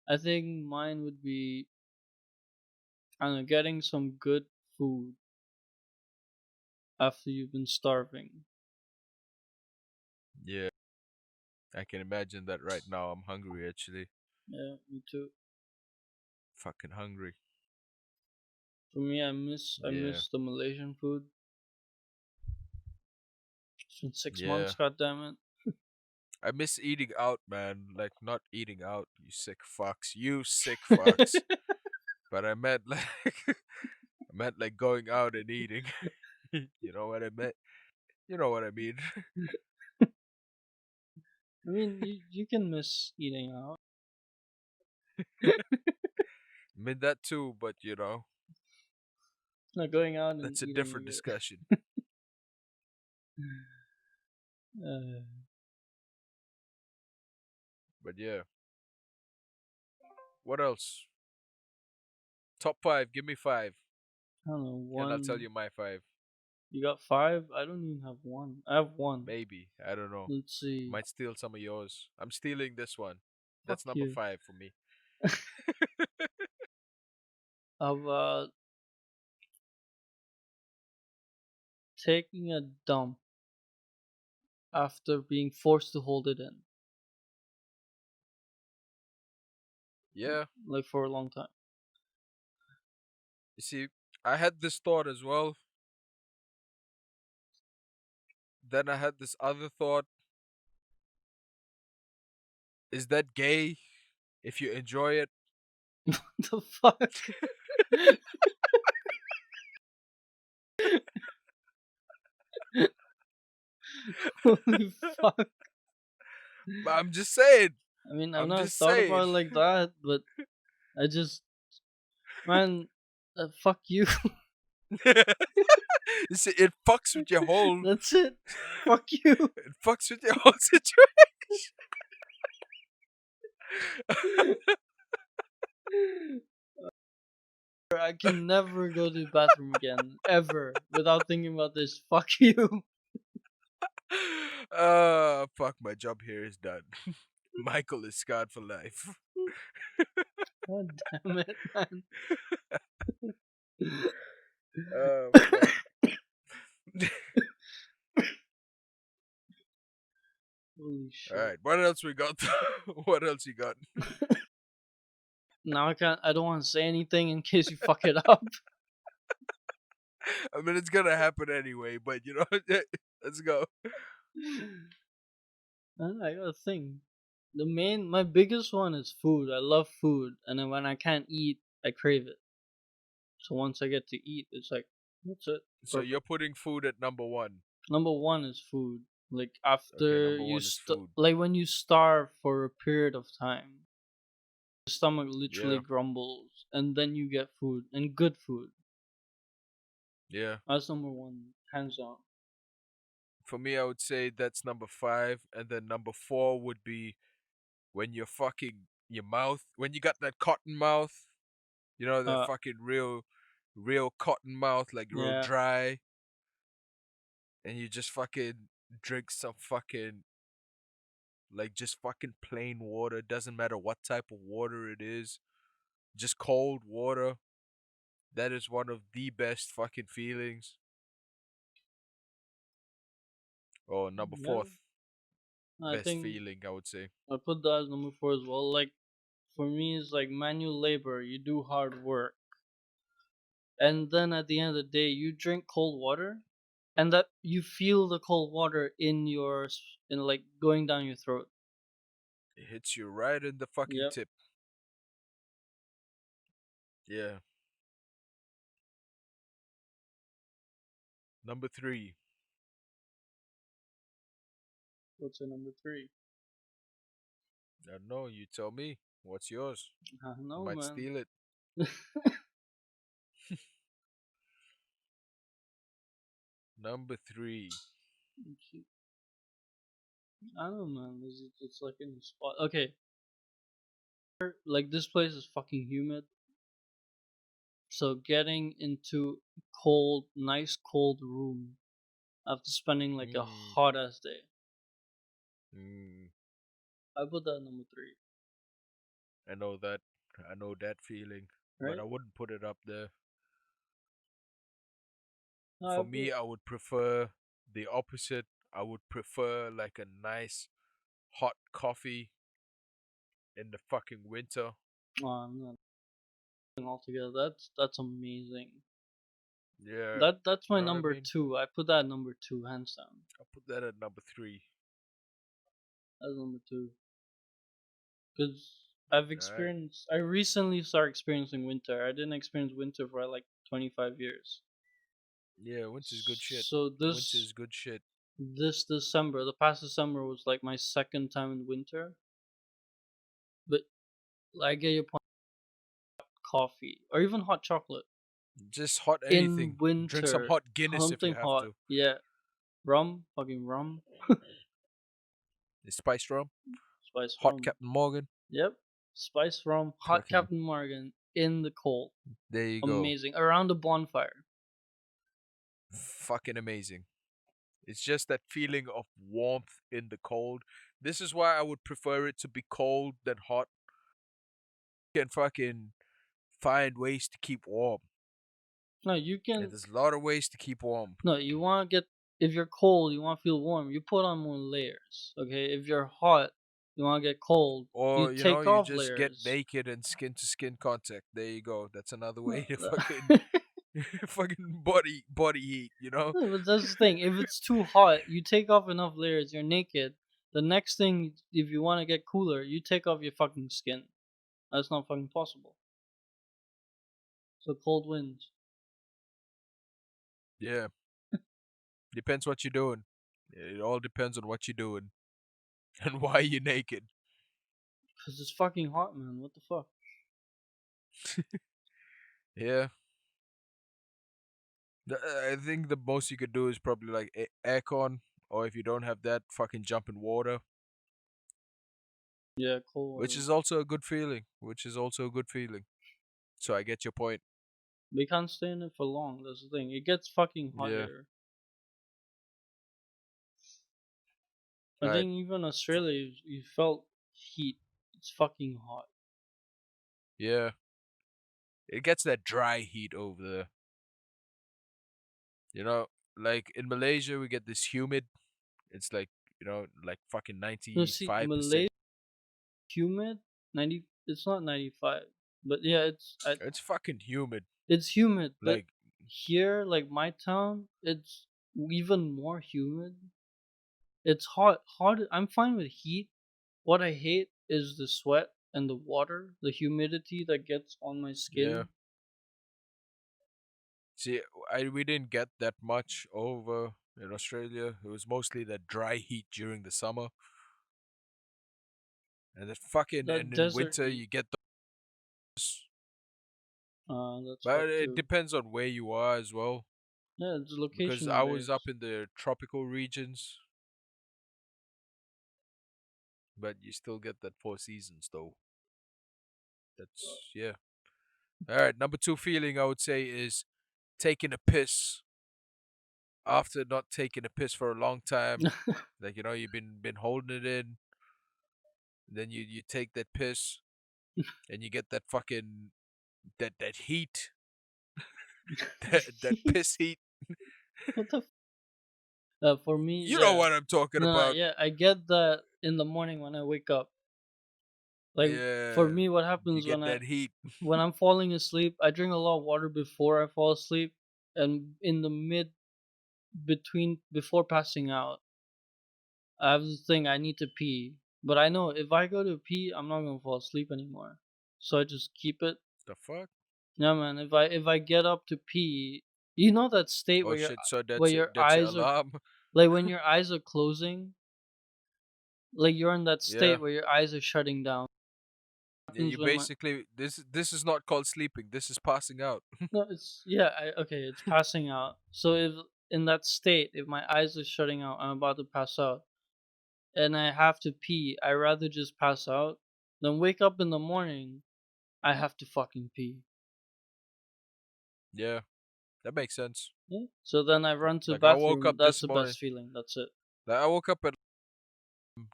I think mine would be, I don't know, getting some good food after you've been starving. Yeah, I can imagine that right now. I'm hungry, actually. Yeah, me too. Fucking hungry. For me, I Yeah, miss the Malaysian food. It's been 6 months. yeah. God damn it. I miss eating out, man. Like, not eating out, you sick fucks. You sick fucks. But I meant like I meant like going out and eating. You know what I meant? You know what I mean? I mean, you can miss eating out. I mean that too, but Not going out and that's a eating. different discussion. Uh, But yeah, what else? Top five. Give me five, I don't know. and I'll tell One. you my five. You got five? I don't even have one. I have one. Maybe, I don't know. Let's see. Might steal some of yours. I'm stealing this one. Fuck That's number you. five for me. How about taking a dump after being forced to hold it in, Yeah, like for a long time? you see, I had this thought as well. Then I had this other thought. Is that gay? If you enjoy it, The fuck? Holy fuck. but I'm just saying. I mean, I've I'm not just thought saying. about it like that, but I just, man, fuck you. You see, it fucks with your whole. That's it. Fuck you. It fucks with your whole situation. I can never go to the bathroom again, ever, without thinking about this. Fuck you. Fuck, my job here is done. Michael is scarred for life. God damn it, man. Fuck. Holy All shit. right, what else we got? What else you got? Now I can't. I don't want to say anything in case you fuck it up. I mean, it's gonna happen anyway, but let's go. I got a thing. My biggest one is food. I love food, and then when I can't eat, I crave it. So once I get to eat, it's like that's it. So you're Perfect. putting food at number one. Number one is food. Like Okay, after number one is food. like when you starve for a period of time, your stomach literally Yeah, grumbles, and then you get food and good food. yeah. That's number one, hands down. For me, I would say that's number five, and then number four would be when you're fucking your mouth, when you got that cotton mouth, that Uh, fucking real cotton mouth, like real yeah, dry, and you just fucking drink some fucking, like, just fucking plain water. Doesn't matter what type of water it is, just cold water. That is one of the best fucking feelings. Oh, number yeah. fourth. I best think feeling, I would say. I put that as number four as well. Like for me, it's like manual labor. You do hard work, and then at the end of the day, you drink cold water, and that you feel the cold water in in like going down your throat. It hits you right in the fucking Yep. tip. Yeah. Number three. What's your number three? I don't know. You tell me. What's yours? I don't I know, might man. steal it. Number three. I don't know, man. It's like in the spot. Okay, like this place is fucking humid. So getting into nice cold room after spending like a Mm, hot ass day. mm, I put that number three, I know that. I know that feeling. But right? I wouldn't put it up there. No, I For put. me, I would prefer the opposite. I would prefer like a nice hot coffee in the fucking winter. Oh, I'm not altogether. That's amazing. Yeah. That's You my know what I number mean? two. I put that at number two, hands down. I'll put that at number three. That's number two because I've Alright. experienced. I recently started experiencing winter. I didn't experience winter for like 25 years. Yeah, winter's good shit. So Winter this is good shit. this December, the past December was like my second time in winter. But I get your point. Coffee or even hot chocolate Just hot in anything. Drink some winter, hot Guinness if you something have hot. to. Yeah, fucking rum, The spiced rum. spice Hot rum. Captain Morgan. Yep, spice rum, hot Fucking. Captain Morgan in the cold. There you go. Amazing around the bonfire. Fucking amazing. It's just that feeling of warmth in the cold. This is why I would prefer it to be cold than hot. You can fucking find ways to keep warm. No, you And can. there's a lot of ways to keep warm. No, you want to get. If you're cold, you want to feel warm. You put on more layers. Okay. If you're hot, you want to get cold. You Or, take you off just get layers. naked and skin to skin contact. There you go. That's another way No, to fucking that- fucking body heat. No, but that's the thing. If it's too hot, you take off enough layers, you're naked. The next thing, if you want to get cooler, you take off your fucking skin. That's not fucking possible. So cold winds. Yeah. Depends what you're doing. It all depends on what you're doing and why you're naked. Because it's fucking hot, man. What the fuck? Yeah. I think the most you could do is probably like aircon, or if you don't have that, fucking jump in water, Yeah, cold which water. is also a good feeling. Which is also a good feeling. So I get your point. We can't stay in it for long. That's the thing. It gets fucking hot Yeah. here. I All right. think even Australia, you felt heat. It's fucking hot. Yeah. It gets that dry heat over there. You know, like in Malaysia, we get this humid. It's like like fucking No, see, 95%. Malaysia humid. 90. It's not 95, but yeah, It's fucking humid. it's humid. But Like, here, like my town, it's even more humid. It's hot. Hot. I'm fine with heat. What I hate is the sweat and the water, the humidity that gets on my yeah. skin. See, we didn't get that much over in Australia. It was mostly that dry heat during the summer, and That in desert winter heat. you get those. That's hot But it too. depends on where you are as well. Yeah, the Because location I was up varies. in the tropical regions, but you still get that four seasons though. That's yeah. All right, number two feeling I would say is taking a piss after not taking a piss for a long time. Like you've been holding it in, then you take that piss and you get that fucking that heat, that piss heat. What the? For me, You know yeah. what I'm talking No, about. yeah, I get that in the morning when I wake up. Like for Yeah. me, what You happens get that heat. when I'm falling asleep, I drink a lot of water before I fall asleep, and in the mid between before passing out, I have this thing I need to pee. But I know if I go to pee, I'm not gonna fall asleep anymore. So I just keep it. The fuck? Yeah, man. If I get up to pee, you know that state Oh where shit, so where that's your that's your eyes are alarm? like when your eyes are closing, like you're in that Yeah. state where your eyes are shutting down. Yeah, Happens you when my basically this is not called sleeping. This is passing out. no, it's yeah, okay, it's passing out. So if in that state, if my eyes are shutting out, I'm about to pass out, and I have to pee, I rather just pass out than wake up in the morning. I have to fucking pee. Yeah, that makes sense. Yeah. So then I run to the Like I woke bathroom. up That's this the morning. best feeling. That's it. Like I woke up at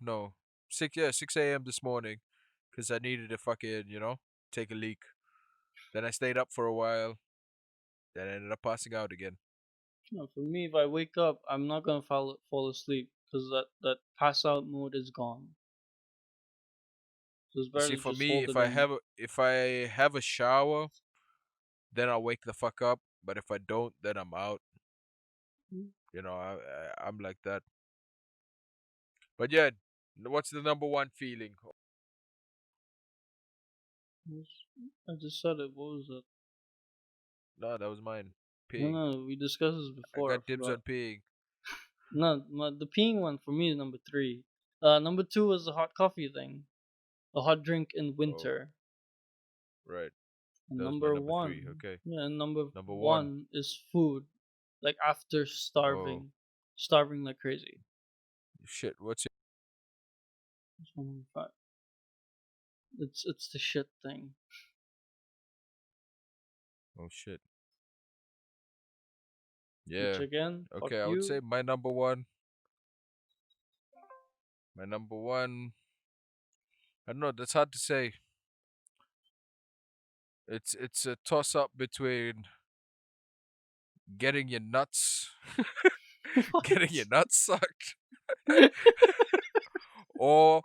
no 6 a.m. this morning because I needed to fucking take a leak. Then I stayed up for a while. Then I ended up passing out again. No, for me, if I wake up, I'm not gonna fall asleep because that pass out mode is gone. So it's You better see, to for just me, hold it in. if I have a shower, then I'll wake the fuck up. But if I don't, then I'm out. Mm, I'm like that. But yeah, what's the number one feeling? yes. I just said it. What was it? No, that was mine. No, Peeing. no, we discussed this I before. I got dibs forgot. on peeing. No, the peeing one for me is number three. Number two was the hot coffee thing, a hot drink in Oh, winter. right. And That was my number number three. one, Okay. yeah, and number Number one. one is food. Like after Oh, starving like crazy. shit. What's your. That's my number five. It's the shit thing. Oh, shit. Which Yeah. again, fuck Okay, I would say you. my number one. My number one. I don't know. That's hard to say. It's a toss up between getting your nuts, getting your What? nuts sucked, or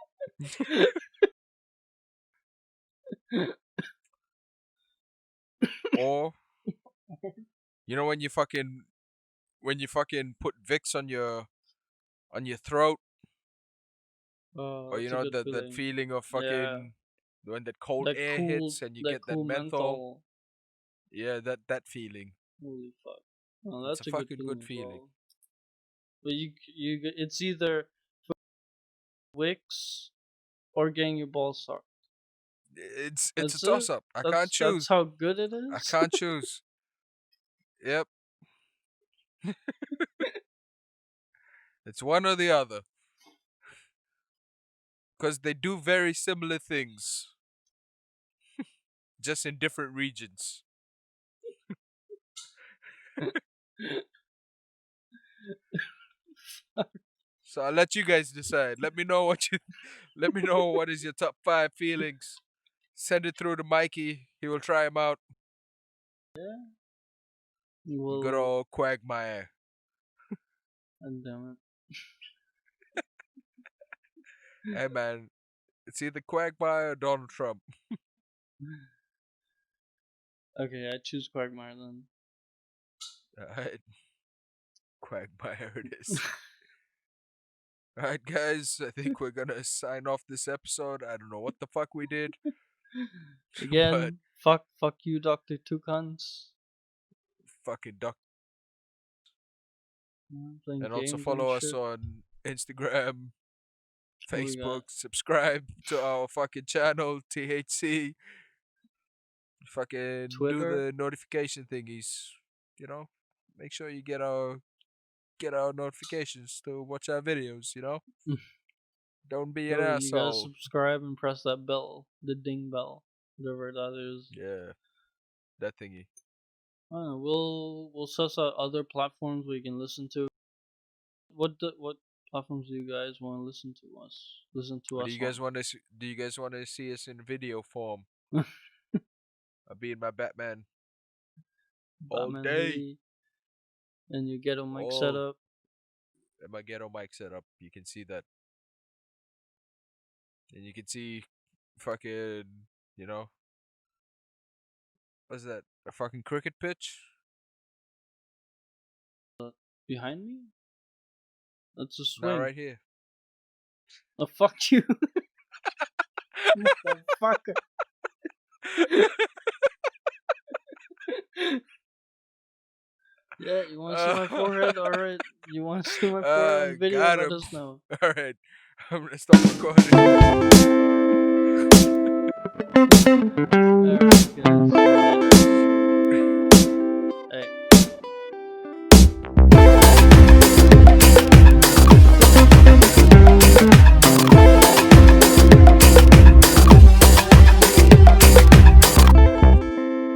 or when you fucking put Vicks on your throat, Oh, or that's a good that feeling. feeling of Yeah, fucking when that cold air hits and you that get that cool menthol. menthol. Yeah, that feeling. Holy fuck. Oh, It's a that's a good fucking good feeling as feeling. well. But it's either Wicks or getting your balls sucked. It's a That's toss it. up. I can't That's choose. how good it I is. can't choose. Yep, it's one or the other because they do very similar things, just in different regions. So I'll let you guys decide. Let me know let me know what is your top five feelings. Send it through to Mikey. He will try them out. Yeah. Good Well, old Quagmire. and damn Hey man, it's either Quagmire or Donald Trump. it. Okay, I choose Quagmire then. Alright, Quagmire it is. Alright, guys, I think we're gonna sign off this episode. I don't know what the fuck we did, but Again, fuck you, Doctor Toucans. fucking duck. Playing And also games and follow us shit. on Instagram, What we Facebook. got? Subscribe to our fucking channel, THC. Fucking do Twitter. the notification thingies. You know, make sure you get our notifications to watch our videos. Don't be an Oh, you gotta asshole. subscribe and press that bell, the ding bell, whatever that is. Yeah, that thingy. I don't know, we'll suss out other platforms we can listen to. What platforms do you guys want to listen to Or do us you guys on? want to? Do you guys want to see us in video form? I'll be in my Batman all Batman day. hoodie and your ghetto mic All setup. my ghetto mic setup. You can see that, and you can see fucking, you know, what's that? A fucking cricket pitch? Behind me? That's a Not swing. right here. Oh, fuck you, motherfucker. Yeah, you want to see my forehead? All right. You want to see my forehead on video? Got Let him. us know. All right, I'm gonna stop recording. All right, guys. See you later.